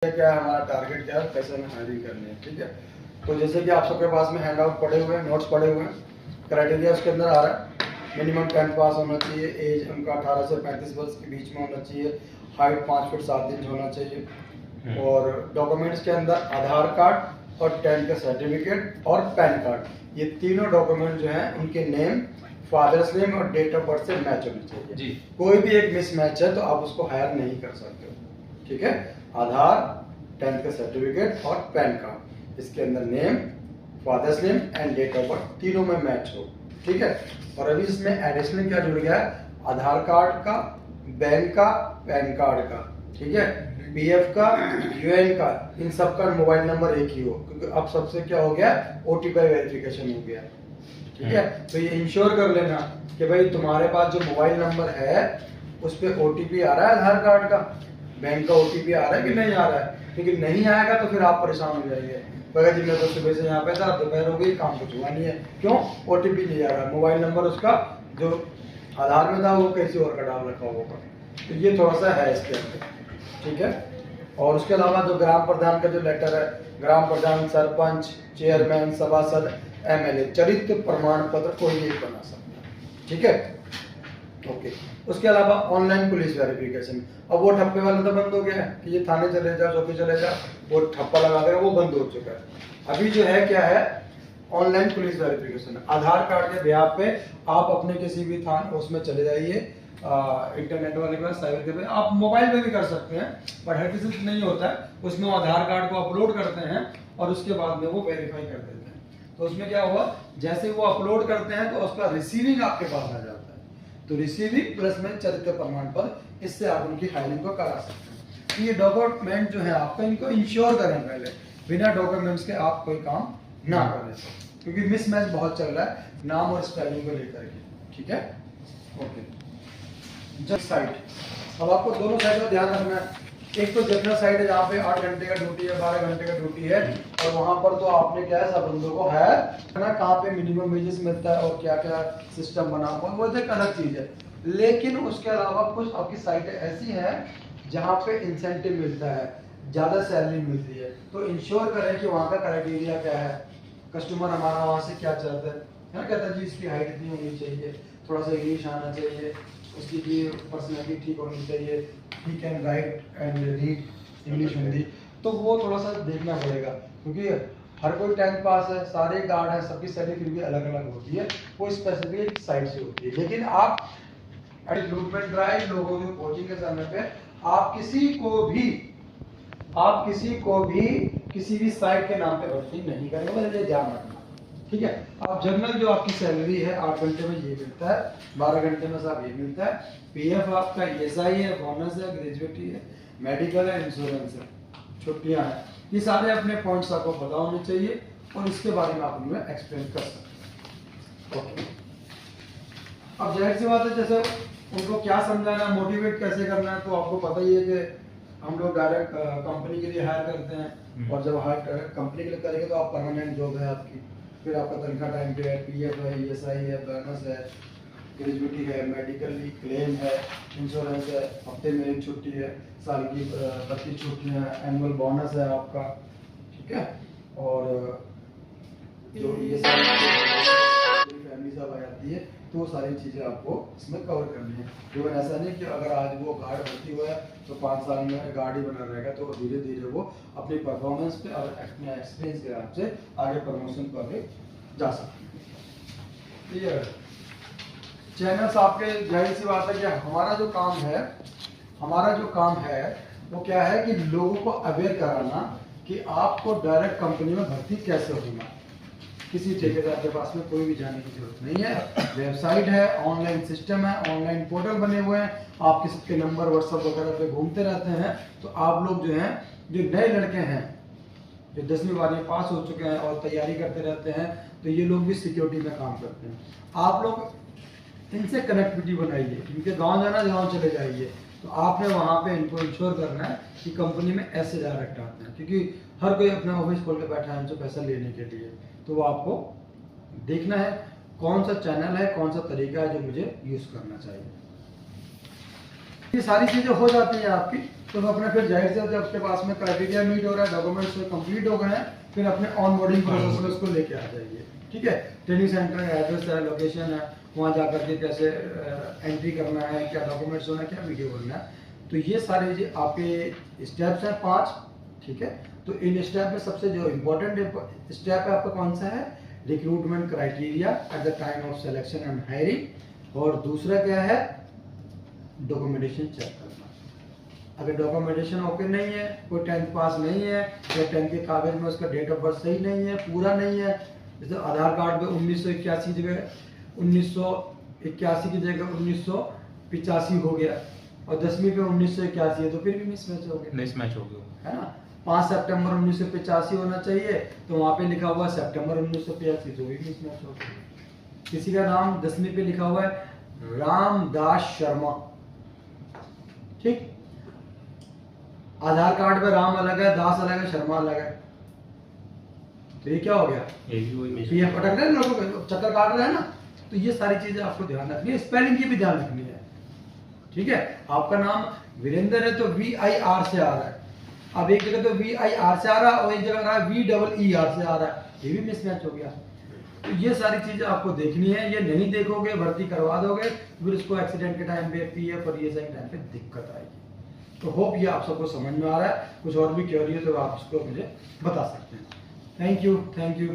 है क्या है, हमारा टारगेट क्या है, कैसे हमें हायरिंग करनी है। ठीक है, तो जैसे कि आप सबके पास में हैंड आउट पड़े हुए हैं, नोट्स पड़े हुए हैं, क्राइटेरिया उसके अंदर आ रहा है। मिनिमम 10th पास होना चाहिए, एज उनका 18 से 35 वर्ष के बीच में होना चाहिए, हाइट 5 फीट 7 इंच होना चाहिए, और डॉक्यूमेंट्स के अंदर आधार कार्ड और 10th का सर्टिफिकेट और पैन कार्ड, ये तीनों डॉक्यूमेंट जो हैं उनके नेम, फादर्स नेम और डेट ऑफ बर्थ से मैच होनी चाहिए जी। कोई भी एक मिसमैच है तो आप उसको हायर नहीं कर सकते हो। ठीक है, आधार, 10th का सर्टिफिकेट और पैन कार्ड, इसके अंदर name, father's name and date of birth तीनों में मैच हो। ठीक है, और अभी इसमें एडिशनल क्या जुड़ गया है, आधार कार्ड का, बैंक का, पैन कार्ड का, ठीक है, पीएफ का, यूएन का, इन सब का मोबाइल नंबर एक ही हो, क्योंकि अब सबसे क्या हो गया, ओटीपी वेरिफिकेशन हो गया। ठीक है, तो ये इंश्योर कर लेना कि भाई तुम्हारे पास जो मोबाइल नंबर है उस पर ओटीपी आ रहा है आधार कार्ड का, बैंक का ओटीपी आ रहा है कि नहीं आ रहा है, क्योंकि नहीं आएगा तो फिर आप परेशान हो जाएंगे, बगैर जी मैं तो सुबह से यहाँ पे था, दोपहर हो गई, काम कुछ हुआ नहीं है, क्यों, ओटीपी नहीं आ रहा, मोबाइल नंबर उसका जो आधार में था वो किसी और का डाल रखा होगा। तो ये थोड़ा सा है इसके अंदर। ठीक है, और उसके अलावा जो ग्राम प्रधान का जो लेटर है, ग्राम प्रधान, सरपंच, चेयरमैन, सभासद, एमएलए, चरित्र प्रमाण पत्र कोई नहीं बना सकता। ठीक है, ओके। उसके अलावा ऑनलाइन पुलिस वेरिफिकेशन, अब वो ठप्पे वाला तो बंद हो गया है कि ये थाने चले जा, चौकी चले जा, वो ठप्पा लगा देगा, वो बंद हो चुका है। अभी जो है क्या है, ऑनलाइन पुलिस वेरिफिकेशन, आधार कार्ड के ब्याह पे आप अपने किसी भी थाने उसमें चले जाइए, इंटरनेट वाले के पास, साइबर के पास, आप मोबाइल पे भी कर सकते हैं, पर हर किसी से नहीं होता है, उसमें वो आधार कार्ड को अपलोड करते हैं और उसके बाद में वो वेरीफाई कर देते हैं। तो उसमें क्या हुआ, जैसे वो अपलोड करते हैं तो उसका रिसीविंग आपके पास आ जाता है, तो रिसीविंग प्लस में चरित्र प्रमाण पत्र, इससे आप उनकी फाइलिंग को करा सकते हैं। तो ये डॉक्यूमेंट जो है आपका, इनको इंश्योर करें पहले, बिना डॉक्यूमेंट्स के आप कोई काम ना करें, क्योंकि मिसमैच बहुत चल रहा है नाम और स्पेलिंग को लेकर के। ठीक है, ओके। जज साइट, अब आपको दोनों साइड का ध्यान रखना है। एक तो जनरल साइड है जहाँ पे 8 घंटे का ड्यूटी है, 12 घंटे का ड्यूटी है, और वहाँ पर तो आपने क्या है, सब बंदों को है ना, कहाँ पे मिनिमम वेजेस मिलता है और क्या क्या सिस्टम बना हुआ, वो एक अलग चीज है। लेकिन उसके अलावा कुछ आपकी साइटें ऐसी हैं जहाँ पे इंसेंटिव मिलता है, ज्यादा सैलरी मिलती है, तो इंश्योर करें कि वहाँ का क्राइटेरिया क्या है, कस्टमर हमारा वहाँ से क्या चाहता है ना, कहता है जी इसकी हाइट इतनी होनी चाहिए, थोड़ा सा इंग्लिश आना चाहिए, उसकी भी पर्सनैलिटी ठीक होनी चाहिए, he can write and read English, Hindi, तो वो थोड़ा सा देखना पड़ेगा, क्योंकि हर कोई 10th पास है, सारे गार्ड हैं, सबकी सैलरी फिर भी अलग अलग होती है, वो स्पेसिफिक साइड से होती है। लेकिन आप रिक्रूटमेंट ड्राइव, लोगों की कोचिंग के समय पे आप किसी भी साइट के नाम पे भर्ती नहीं करेंगे, ये ध्यान रखना। ठीक है, आप जनरल जो आपकी सैलरी है 8 घंटे में ये मिलता है, 12 घंटे में साहब ये मिलता है, पीएफ आपका ईएसआई है, बोनस है, ग्रेजुएटी है, मेडिकल है, इंश्योरेंस है, छुट्टियां हैं, ये सारे अपने पॉइंट्स आपको पता होने चाहिए और इसके बारे में आप उनमें एक्सप्लेन कर सकते हैं। ओके, अब जाहिर सी बात है, जैसे उनको क्या समझाना, मोटिवेट कैसे करना है, तो आपको पता ही है कि हम लोग डायरेक्ट कंपनी के लिए हायर करते हैं, और जब हायर कंपनी के लिए करेंगे तो आप परमानेंट जॉब है आपकी, फिर आपका तनख्वाह टाइम पे है, पीएफ है, ईएसआई है, बोनस है, ग्रेजुएटी है, मेडिकल क्लेम है, इंश्योरेंस है, हफ्ते में एक छुट्टी है, साल की 32 छुट्टियाँ हैं, एनुअल बोनस है आपका। ठीक है, और जो ये फैमिली सब आ जाती है, तो वो सारी चीज़ें आपको इसमें कवर करनी है। लेकिन ऐसा नहीं कि अगर आज वो गार्ड भर्ती हुआ है तो 5 साल में गार्ड ही बना रहेगा, तो धीरे धीरे वो अपनी परफॉर्मेंस पे और अपने एक्सपीरियंस के हिसाब से आगे प्रमोशन पर आगे जा सकते हैं। क्लियर? चैनल्स आपके, जाहिर सी बात है कि हमारा जो काम है वो क्या है कि लोगों को अवेयर कराना कि आपको डायरेक्ट कंपनी में भर्ती कैसे होना, किसी ठेकेदार के पास में कोई भी जाने की जरूरत नहीं है। वेबसाइट है, ऑनलाइन सिस्टम है, ऑनलाइन पोर्टल बने हुए हैं, आप किसी के नंबर व्हाट्सएप वगैरह पे घूमते रहते हैं, तो आप लोग जो हैं, जो नए लड़के हैं जो 10वीं 12वीं पास हो चुके हैं और तैयारी करते रहते हैं, तो ये लोग भी सिक्योरिटी में काम करते हैं। आप लोग इनसे कनेक्टिविटी बनाइए, इनके गाँव जाना, गाँव चले जाइए, तो आपने वहाँ पे इनको इंश्योर करना है कि कंपनी में ऐसे डायरेक्ट आते हैं, क्योंकि हर कोई अपना ऑफिस खोल के बैठा है हमसे पैसा लेने के लिए, तो वो आपको देखना है कौन सा चैनल है, कौन सा तरीका है जो मुझे यूज करना चाहिए। ये सारी चीजें हो जाती हैं आपकी, तो अपने फिर जाहिर से जब आपके पास में क्राइटेरिया मीट हो रहा है, डॉक्यूमेंट्स कंप्लीट हो गए हैं, फिर अपने ऑन बोर्डिंग प्रोसेस में उसको लेके आ जाइए। ठीक है, ट्रेनिंग सेंटर है, एड्रेस है, लोकेशन है, वहाँ जाकर के कैसे एंट्री करना है, क्या डॉक्यूमेंट्स होना है, क्या वीडियो बनना है, तो ये सारे जो आपके स्टेप्स हैं 5। ठीक है, तो इन स्टेप में सबसे जो इम्पोर्टेंट स्टेप है आपका कौन सा है, recruitment criteria at the time of selection and hiring, और दूसरा क्या है, डॉक्यूमेंटेशन चेक करना। अगर डॉक्यूमेंटेशन ओके नहीं है, कोई 10th पास नहीं है, या 10th के कागज में उसका डेट ऑफ बर्थ सही नहीं है, पूरा नहीं है, जैसे आधार कार्ड पे 1981 जगह 1981 की जगह 1985 हो गया, और 10वीं पे 1981 है, तो फिर भी मिसमैच हो गया, है ना। 5 सितंबर 1985 होना चाहिए, तो वहाँ पे लिखा हुआ है सितंबर 1985, तो भी मिसमैच हो गया। किसी का नाम 10वीं पे लिखा हुआ है रामदास शर्मा, ठीक, आधार कार्ड पे राम अलग है, दास अलग है, शर्मा अलग है, तो ये क्या हो गया, ये अटक रहे हैं लोगों को, चक्कर काट रहे हैं ना। तो ये सारी चीजें आपको ध्यान रखनी है, स्पेलिंग की भी ध्यान रखनी है। ठीक है, आपका नाम वीरेंद्र है तो VIR से आ रहा है, अब एक जगह तो VIR से आ रहा है और एक जगह आ रहा है VEER से आ रहा है, ये भी मिसमैच हो गया। तो ये सारी चीजें आपको देखनी है, ये नहीं देखोगे भर्ती करवा दोगे, फिर उसको एक्सीडेंट के टाइम पे, PF और ये सही टाइम पे दिक्कत आएगी। तो होप ये आप सबको समझ में आ रहा है, कुछ और भी क्वेरी है तो आप इसको मुझे बता सकते हैं। Thank you.